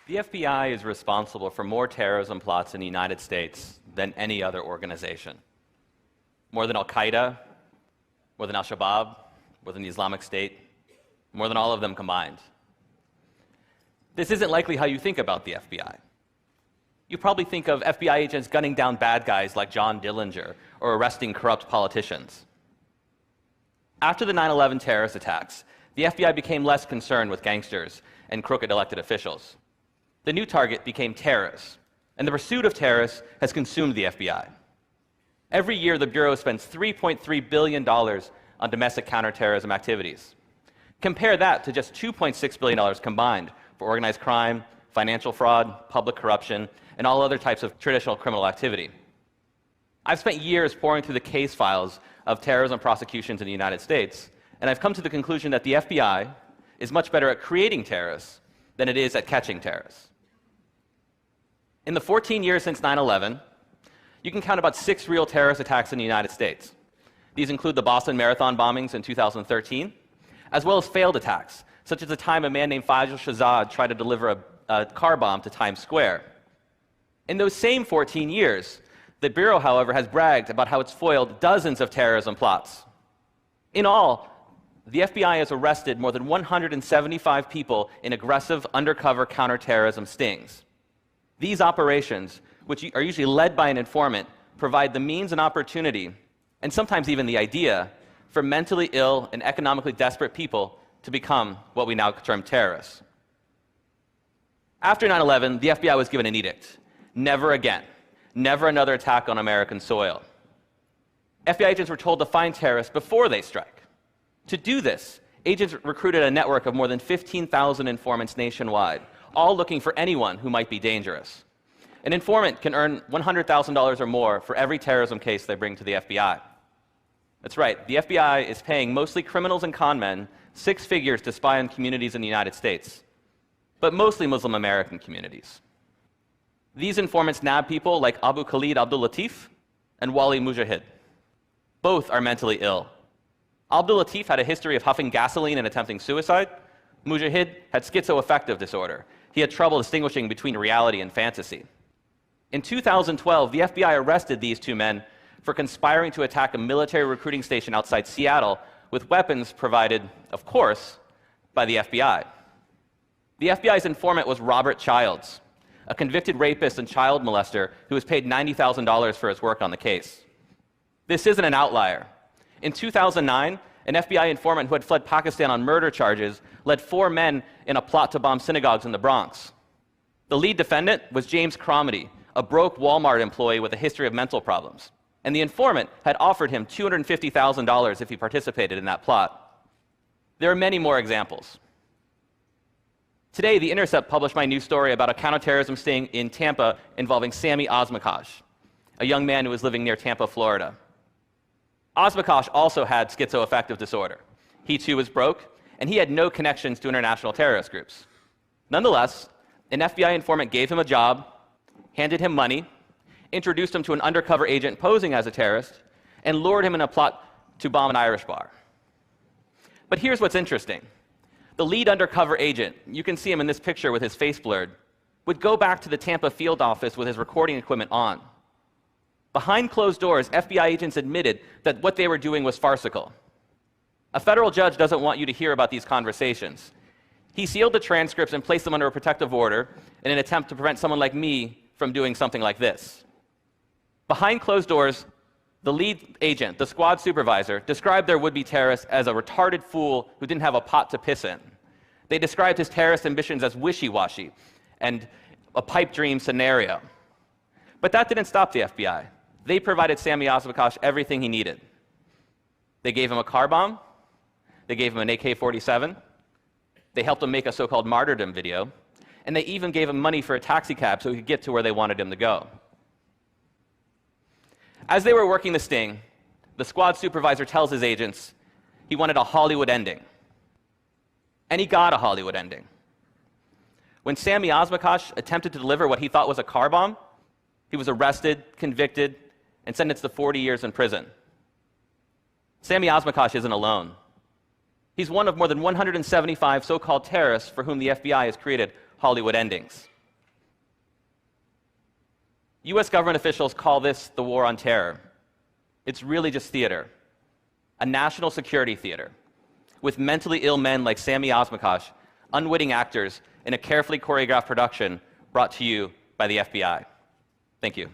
The FBI is responsible for more terrorism plots in the United States than any other organization. More than Al-Qaeda, more than Al-Shabaab, more than the Islamic State, more than all of them combined. This isn't likely how you think about the FBI. You probably think of FBI agents gunning down bad guys like John Dillinger or arresting corrupt politicians. After the 9/11 terrorist attacks, the FBI became less concerned with gangsters and crooked elected officials. The new target became terrorists, and the pursuit of terrorists has consumed the FBI. Every year, the Bureau spends $3.3 billion on domestic counterterrorism activities. Compare that to just $2.6 billion combined for organized crime, financial fraud, public corruption, and all other types of traditional criminal activity. I've spent years poring through the case files of terrorism prosecutions in the United States, and I've come to the conclusion that the FBI is much better at creating terrorists than it is at catching terrorists. In the 14 years since 9/11, you can count about 6 real terrorist attacks in the United States. These include the Boston Marathon bombings in 2013, as well as failed attacks, such as the time a man named Fajr Shahzad tried to deliver a car bomb to Times Square. In those same 14 years, the Bureau, however, has bragged about how it's foiled dozens of terrorism plots. In all, the FBI has arrested more than 175 people in aggressive undercover counterterrorism stings. These operations, which are usually led by an informant, provide the means and opportunity, and sometimes even the idea, for mentally ill and economically desperate people to become what we now term terrorists. After 9/11, the FBI was given an edict. Never again. Never another attack on American soil. FBI agents were told to find terrorists before they strike. To do this, agents recruited a network of more than 15,000 informants nationwide, all looking for anyone who might be dangerous. An informant can earn $100,000 or more for every terrorism case they bring to the FBI. That's right, the FBI is paying mostly criminals and con men 6 figures to spy on communities in the United States, but mostly Muslim American communities. These informants nab people like Abu Khalid Abdul Latif and Wali Mujahid. Both are mentally ill. Abdul Latif had a history of huffing gasoline and attempting suicide. Mujahid had schizoaffective disorder. He had trouble distinguishing between reality and fantasy. In 2012, the FBI arrested these 2 men for conspiring to attack a military recruiting station outside Seattle with weapons provided, of course, by the FBI. The FBI's informant was Robert Childs, a convicted rapist and child molester who was paid $90,000 for his work on the case. This isn't an outlier. In 2009, an FBI informant who had fled Pakistan on murder charges led 4 men in a plot to bomb synagogues in the Bronx. The lead defendant was James Cromedy, a broke Walmart employee with a history of mental problems, and the informant had offered him $250,000 if he participated in that plot. There are many more examples. Today, The Intercept published my new story about a counterterrorism sting in Tampa involving Sami Osmakash, a young man who was living near Tampa, Florida. Osmakash also had schizoaffective disorder. He too was broke, and he had no connections to international terrorist groups. Nonetheless, an FBI informant gave him a job, handed him money, introduced him to an undercover agent posing as a terrorist, and lured him in a plot to bomb an Irish bar. But here's what's interesting. The lead undercover agent, you can see him in this picture with his face blurred, would go back to the Tampa field office with his recording equipment on. Behind closed doors, FBI agents admitted that what they were doing was farcical. A federal judge doesn't want you to hear about these conversations. He sealed the transcripts and placed them under a protective order in an attempt to prevent someone like me from doing something like this. Behind closed doors, the lead agent, the squad supervisor, described their would-be terrorist as a retarded fool who didn't have a pot to piss in. They described his terrorist ambitions as wishy-washy and a pipe dream scenario. But that didn't stop the FBI. They provided Sami Osmakash everything he needed. They gave him a car bomb. They gave him an AK-47. They helped him make a so-called martyrdom video. And they even gave him money for a taxi cab so he could get to where they wanted him to go. As they were working the sting, the squad supervisor tells his agents he wanted a Hollywood ending. And he got a Hollywood ending. When Sami Osmakash attempted to deliver what he thought was a car bomb, he was arrested, convicted, and sentenced to 40 years in prison. Sami Osmakash isn't alone. He's one of more than 175 so-called terrorists for whom the FBI has created Hollywood endings. US government officials call this the war on terror. It's really just theater, a national security theater, with mentally ill men like Sami Osmakash, unwitting actors in a carefully choreographed production brought to you by the FBI. Thank you.